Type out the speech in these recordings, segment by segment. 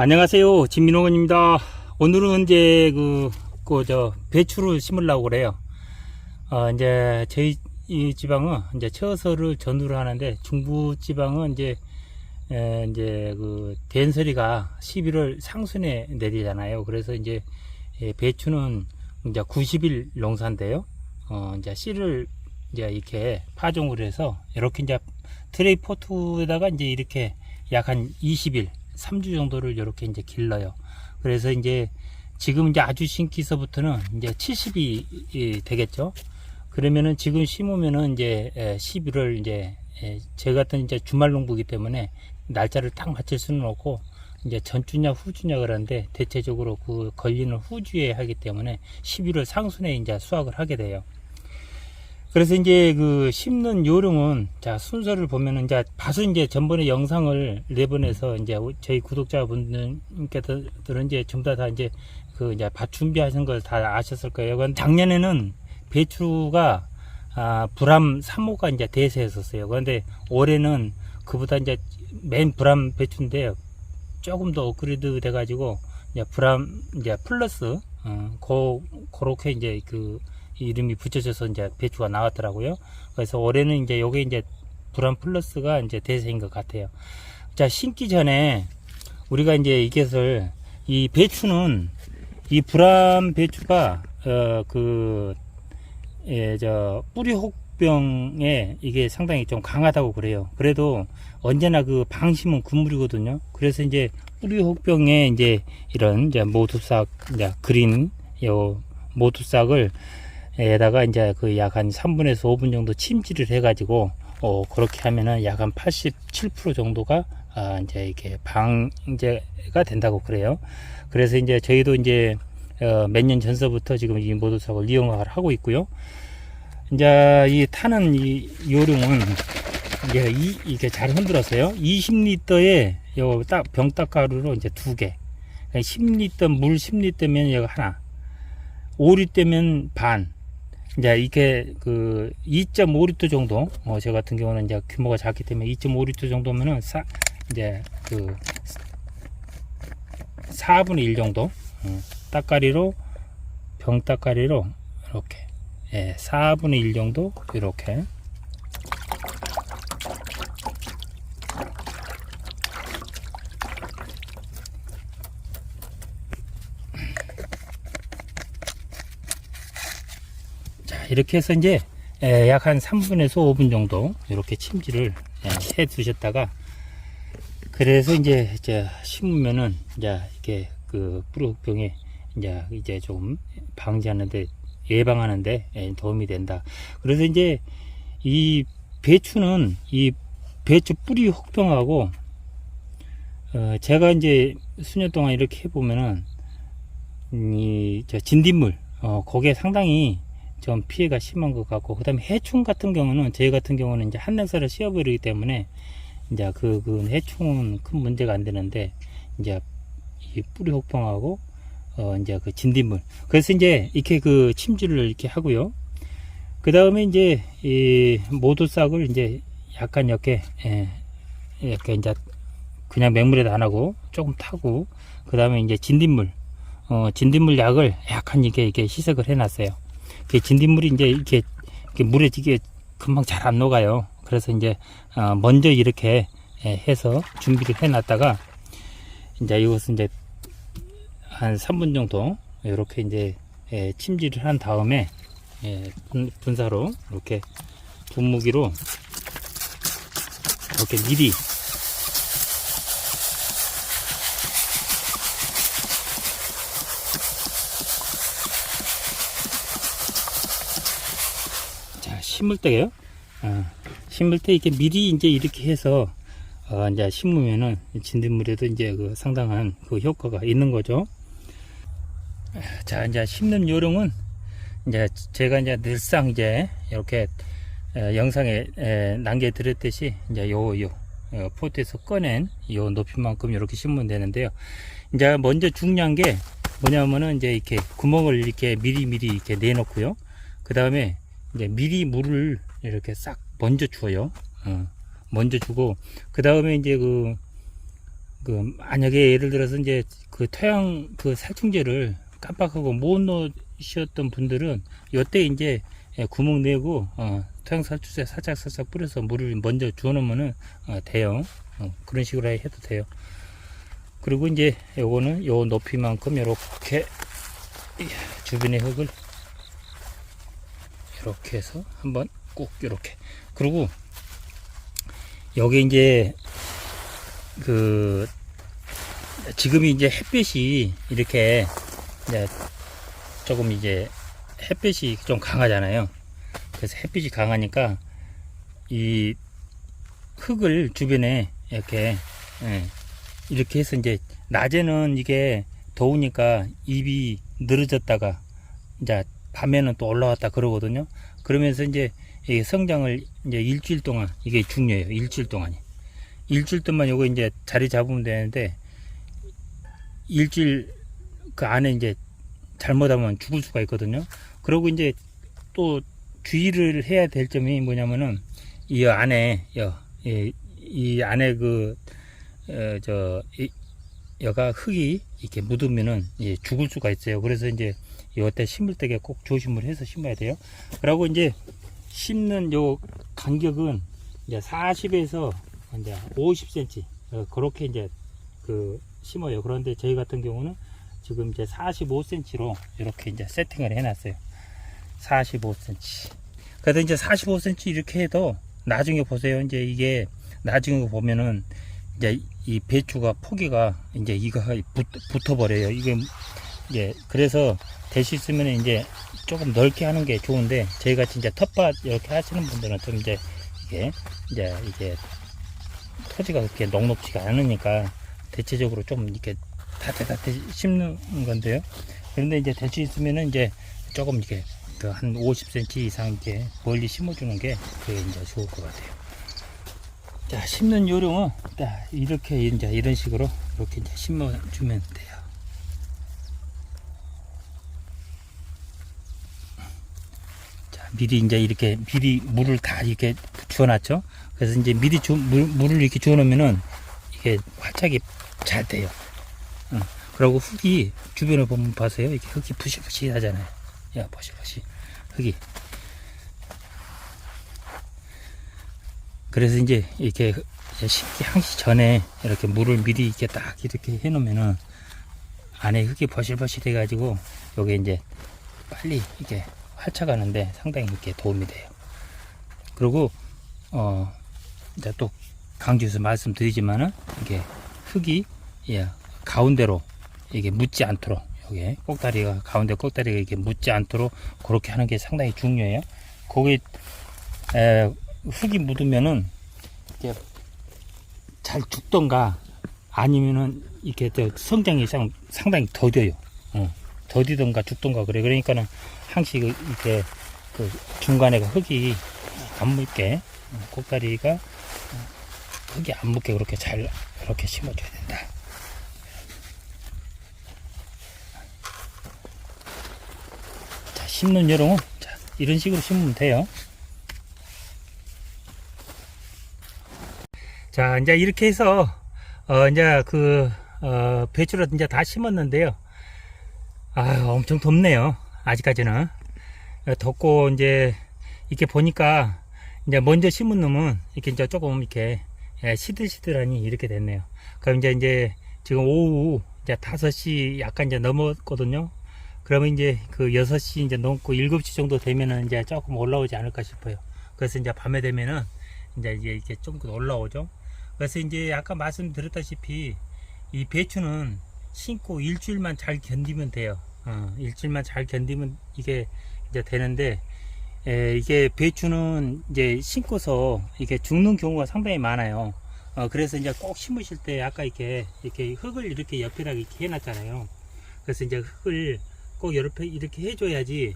안녕하세요, 진민호원입니다. 오늘은 이제 배추를 심으려고 그래요. 이제 저희 이 지방은 이제 처서를 전후로 하는데, 중부 지방은 이제 된설이가 11월 상순에 내리잖아요. 그래서 이제 배추는 이제 90일 농사인데요. 이제 씨를 이제 이렇게 파종을 해서 이렇게 이제 트레이 포트에다가 이제 이렇게 약 한 20일 3주 정도를 이렇게 이제 길러요. 그래서 이제 지금 이제 아주 심기서부터는 이제 70이 되겠죠. 그러면은 지금 심으면은 이제 11월 이제 제 같은 이제 주말 농부이기 때문에 날짜를 딱 맞출 수는 없고, 이제 전주냐 후주냐 그러는데 대체적으로 그 걸리는 후주에 하기 때문에 11월 상순에 이제 수확을 하게 돼요. 그래서 이제 그 심는 요령은, 자, 순서를 보면은, 이제 밭은 이제 전번에 영상을 내보내서 이제 저희 구독자분들께서는 이제 전부 다 이제 그 이제 밭 준비하신 걸 다 아셨을 거예요. 그건 작년에는 배추가 불암 3호가 이제 대세였었어요. 그런데 올해는 그보다 이제 맨 불암 배추인데 조금 더 업그레이드 돼가지고 이제 불암 이제 플러스 그렇게 이제 그 이름이 붙여져서 이제 배추가 나왔더라고요. 그래서 올해는 이제 요게 이제 불암 플러스가 이제 대세인 것 같아요. 자, 심기 전에 우리가 이제 이것을, 이 배추는, 이 불암 배추가 뿌리 혹병에 이게 상당히 좀 강하다고 그래요. 그래도 언제나 그 방심은 금물이거든요. 그래서 이제 뿌리 혹병에 이제 이런 이제 모두싹, 이제 그린 요 모두싹을 에다가 이제 그 약 한 3분에서 5분 정도 침질을 해가지고 그렇게 하면은 약 한 87% 정도가 이제 이렇게 방제가 된다고 그래요. 그래서 이제 저희도 이제 몇 년 전서부터 지금 이 모두싹을 이용을 하고 있고요. 이제 이 타는 이 요령은 이제 이게 잘 흔들었어요. 20리터에 요 딱 병따가루로 이제 2개, 10리터 물 10리터면 여기 하나, 5리터면 반. 이제 이게 그 2.5리터 정도, 저 같은 경우는 이제 규모가 작기 때문에 2.5리터 정도면은 이제 그 4분의 1 정도, 따까리로, 병 따까리로 이렇게 4분의 1 정도 이렇게. 이렇게 해서 이제 약 한 3분에서 5분 정도 이렇게 침질을 해 두셨다가, 그래서 이제 심으면은 이제 이게 그 뿌리혹병에 이제 좀 방지하는데, 예방하는데 도움이 된다. 그래서 이제 이 배추는, 이 배추 뿌리 혹병하고 제가 이제 수년 동안 이렇게 해보면은 이 진딧물 거기에 상당히 좀 피해가 심한 것 같고, 그 다음에 해충 같은 경우는, 저희 같은 경우는 이제 한냉사를 씌워버리기 때문에 이제 그 해충은 큰 문제가 안 되는데, 이제 이 뿌리 혹병하고 이제 그 진딧물, 그래서 이제 이렇게 그 침질을 이렇게 하고요. 그 다음에 이제 이 모두싹을 이제 약간 이렇게 이렇게 이제 그냥 맹물에다 안 하고 조금 타고, 그 다음에 이제 진딧물 약을 약간 이렇게 희석을 해놨어요. 진딧물이 이제 이렇게 물에 이게 금방 잘 안 녹아요. 그래서 이제 먼저 이렇게 해서 준비를 해놨다가, 이제 이것은 이제 한 3분 정도 이렇게 이제 침질을 한 다음에 분사로 이렇게 분무기로 이렇게 미리 심을 때요. 심을 때 이렇게 미리 이제 이렇게 해서 이제 심으면은 진딧물에도 이제 그 상당한 그 효과가 있는 거죠. 자, 이제 심는 요령은, 이제 제가 이제 늘상 이제 이렇게 영상에 남겨드렸듯이 이제 요 포트에서 꺼낸 요 높이만큼 이렇게 심으면 되는데요. 이제 먼저 중요한 게 뭐냐면은, 이제 이렇게 구멍을 이렇게 미리 이렇게 내놓고요. 그 다음에 이제 미리 물을 이렇게 싹 먼저 주어요. 먼저 주고, 그 다음에 이제 그 만약에 예를 들어서 이제 그 토양 그 살충제를 깜빡하고 못 넣으셨던 분들은 요때 이제 구멍 내고 토양 살충제 살짝 뿌려서 물을 먼저 주워 놓으면은 돼요. 그런 식으로 해도 돼요. 그리고 이제 요거는 요 높이만큼 요렇게 주변의 흙을 이렇게 해서 한번 꾹 이렇게. 그리고 여기 이제 지금이 이제 햇빛이 이렇게 이제 조금 이제 햇빛이 좀 강하잖아요. 그래서 햇빛이 강하니까 이 흙을 주변에 이렇게 해서 이제 낮에는 이게 더우니까 잎이 늘어졌다가 이제 밤에는 또 올라왔다 그러거든요. 그러면서 이제 성장을 이제 일주일 동안 이게 중요해요. 일주일 동안 요거 이제 자리 잡으면 되는데 일주일 그 안에 이제 잘못하면 죽을 수가 있거든요. 그리고 이제 또 주의를 해야 될 점이 뭐냐면은 이 안에 이 안에 여가 흙이 이렇게 묻으면은 죽을 수가 있어요. 그래서 이제 이때 심을 때 꼭 조심을 해서 심어야 돼요. 그리고 이제 심는 요 간격은 이제 40에서 이제 50cm 그렇게 이제 심어요. 그런데 저희 같은 경우는 지금 이제 45cm로 이렇게 이제 세팅을 해놨어요. 45cm. 그래서 이제 45cm 이렇게 해도 나중에 보세요. 이제 이게 나중에 보면은 이제 이 배추가 포기가 이제 이거 붙어버려요. 이게 이제 그래서 될 수 있으면 이제 조금 넓게 하는 게 좋은데 저희 같이 이제 텃밭 이렇게 하시는 분들은 좀 이제 이게 토지가 그렇게 녹록지가 않으니까 대체적으로 좀 이렇게 다대 심는 건데요. 그런데 이제 될 수 있으면은 이제 조금 이렇게 한 50cm 이상 이렇게 멀리 심어주는 게 그게 이제 좋을 것 같아요. 자, 심는 요령은 이렇게 이제 이런 식으로 이렇게 이제 심어주면 돼요. 자, 미리 이제 이렇게 미리 물을 다 이렇게 주워놨죠. 그래서 이제 미리 물을 이렇게 주워놓으면은 이게 활착이 잘 돼요. 그리고 흙이 주변을 보면 보세요. 이렇게 흙이 부시부시 하잖아요. 야, 부시부시 흙이. 그래서 이제 이렇게 심기 하기 전에 이렇게 물을 미리 이렇게 딱 이렇게 해 놓으면은 안에 흙이 버실버실 해가지고 요게 이제 빨리 이렇게 활착하는데 상당히 이렇게 도움이 돼요. 그리고 이제 또 강조해서 말씀드리지만은 이게 흙이 가운데로 이게 묻지 않도록 여기 가운데 꼭다리가 이렇게 묻지 않도록 그렇게 하는 게 상당히 중요해요. 거기 흙이 묻으면은 이렇게 잘 죽던가 아니면은 이렇게 성장이 상당히 더뎌요. 더디던가 죽던가 그래. 그러니까는 항상 이렇게 중간에 흙이 안 묻게 꼭다리가 흙이 안 묻게 그렇게 잘 이렇게 심어줘야 된다. 자, 심는 요령은 이런 식으로 심으면 돼요. 자, 이제 이렇게 해서 이제 배추를 이제 다 심었는데요. 엄청 덥네요. 아직까지는 덥고 이제 이렇게 보니까 이제 먼저 심은 놈은 이렇게 이제 조금 이렇게 시들시들하니 이렇게 됐네요. 그럼 이제 지금 오후 이제 5시 약간 이제 넘었거든요. 그러면 이제 6시 이제 넘고 7시 정도 되면은 이제 조금 올라오지 않을까 싶어요. 그래서 이제 밤에 되면은 이제 이렇게 좀 올라오죠. 그래서 이제 아까 말씀드렸다시피 이 배추는 심고 일주일만 잘 견디면 돼요. 일주일만 잘 견디면 이게 이제 되는데, 이게 배추는 이제 심고서 이게 죽는 경우가 상당히 많아요. 그래서 이제 꼭 심으실 때 아까 이렇게 흙을 이렇게 옆에다가 이렇게 해놨잖아요. 그래서 이제 흙을 꼭 옆에 이렇게 해줘야지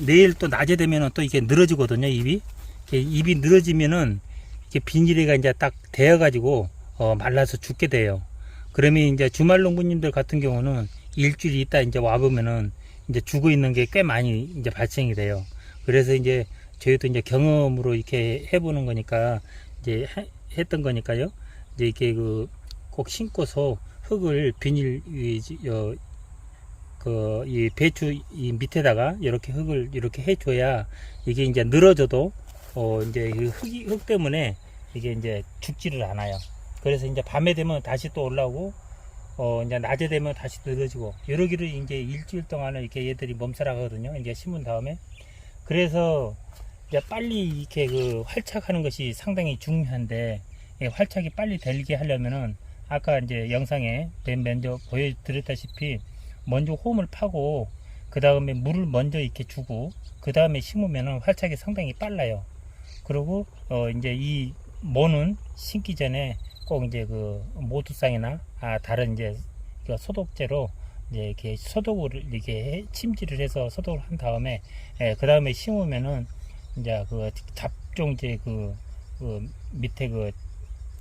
내일 또 낮에 되면은 또 이게 늘어지거든요. 잎이 늘어지면은 이렇게 비닐이가 이제 딱 되어가지고 말라서 죽게 돼요. 그러면 이제 주말 농부님들 같은 경우는 일주일 있다 이제 와보면은 이제 죽어 있는 게 꽤 많이 이제 발생이 돼요. 그래서 이제 저희도 이제 경험으로 이렇게 해보는 거니까 이제 했던 거니까요. 이제 이렇게 꼭 심고서 흙을 비닐 이 배추 이 밑에다가 이렇게 흙을 이렇게 해줘야 이게 이제 늘어져도 이제 흙 때문에 이게 이제 죽지를 않아요. 그래서 이제 밤에 되면 다시 또 올라오고 이제 낮에 되면 다시 늘어지고 이러기를 이제 일주일 동안은 이렇게 얘들이 몸살하거든요. 이제 심은 다음에. 그래서 이제 빨리 이렇게 활착하는 것이 상당히 중요한데, 활착이 빨리 되게 하려면은 아까 이제 영상에 맨 먼저 보여드렸다시피 먼저 홈을 파고 그 다음에 물을 먼저 이렇게 주고 그 다음에 심으면은 활착이 상당히 빨라요. 그리고 이제 이 모는 심기 전에 꼭 이제 모두상이나 다른 이제 소독제로 이제 이렇게 소독을 이렇게 침지를 해서 소독을 한 다음에 그 다음에 심으면은 이제 잡종제 밑에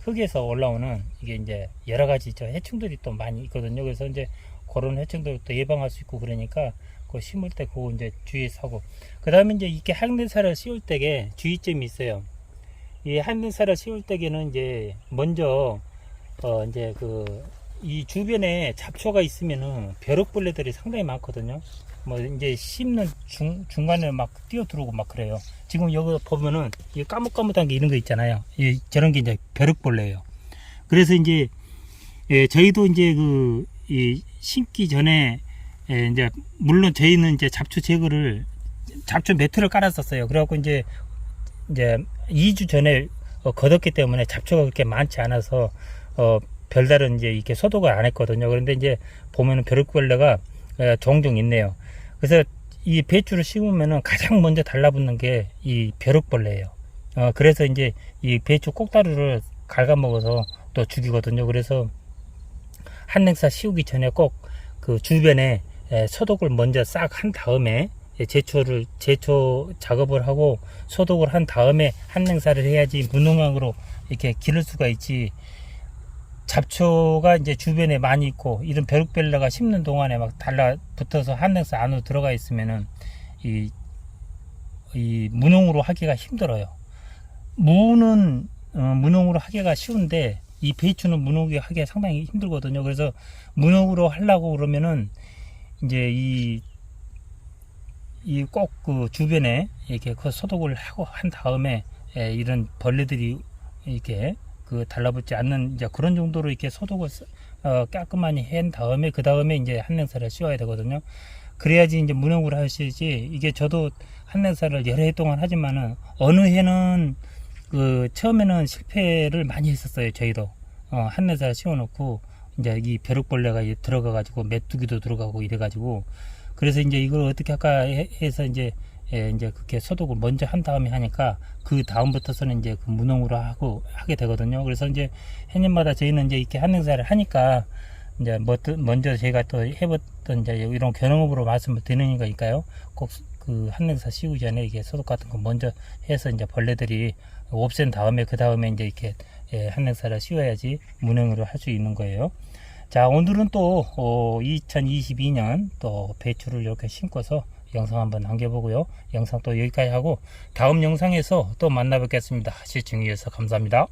흙에서 올라오는 이게 이제 여러 가지 해충들이 또 많이 있거든요. 그래서 이제 그런 해충들을 또 예방할 수 있고 그러니까 심을 때 그거 이제 주의해서 하고, 그 다음에 이제 이렇게 항생사를 씌울 때에 주의점이 있어요. 이 항생사를 씌울 때에는 이제 먼저 이제 이 주변에 잡초가 있으면은 벼룩벌레들이 상당히 많거든요. 뭐 이제 심는 중간에 막 뛰어들어오고 막 그래요. 지금 여기 보면은 이 까뭇까뭇한 게 이런 거 있잖아요. 저런 게 이제 벼룩벌레예요. 그래서 이제 저희도 이제 이 심기 전에 이제 물론 저희는 이제 잡초 제거를 잡초 매트를 깔았었어요. 그래갖고 이제 2주 전에 걷었기 때문에 잡초가 그렇게 많지 않아서 별다른 이제 이렇게 소독을 안 했거든요. 그런데 이제 보면은 벼룩벌레가 종종 있네요. 그래서 이 배추를 심으면은 가장 먼저 달라붙는 게 이 벼룩벌레예요. 그래서 이제 이 배추 꼭다리를 갉아먹어서 또 죽이거든요. 그래서 한냉사 씌우기 전에 꼭 주변에 소독을 먼저 싹 한 다음에 제초 작업을 하고 소독을 한 다음에 한냉사를 해야지 무농약으로 이렇게 기를 수가 있지. 잡초가 이제 주변에 많이 있고 이런 벼룩벌레가 심는 동안에 막 달라붙어서 한냉사 안으로 들어가 있으면은 이 무농으로 하기가 힘들어요. 무는 무농으로 하기가 쉬운데 이 배추는 무농으로 하기가 상당히 힘들거든요. 그래서 무농으로 하려고 그러면은 이제 이 꼭 주변에 이렇게 소독을 하고 한 다음에 이런 벌레들이 이렇게 달라붙지 않는 이제 그런 정도로 이렇게 소독을 깔끔하게 한 다음에 그 다음에 이제 한냉사를 씌워야 되거든요. 그래야지 이제 무농으로 하시지. 이게 저도 한냉사를 여러 해 동안 하지만은 어느 해는 처음에는 실패를 많이 했었어요. 저희도 한냉사를 씌워놓고 이제 이 벼룩벌레가 들어가가지고 메뚜기도 들어가고 이래가지고, 그래서 이제 이걸 어떻게 할까 해서 이제 그렇게 소독을 먼저 한 다음에 하니까 그 다음부터서는 이제 무농으로 하게 되거든요. 그래서 이제 해년마다 저희는 이제 이렇게 한냉사를 하니까 이제 먼저 제가 또 해봤던 이제 이런 경험으로 말씀을 드리는 거니까요. 꼭 한냉사 씌우기 전에 이게 소독 같은 거 먼저 해서 이제 벌레들이 없앤 다음에 그 다음에 이제 이렇게 한냉사를 씌워야지 무농으로 할 수 있는 거예요. 자, 오늘은 또 2022년 또 배추를 이렇게 심고서 영상 한번 남겨보고요. 영상 또 여기까지 하고 다음 영상에서 또 만나 뵙겠습니다. 시청해 주셔서 감사합니다.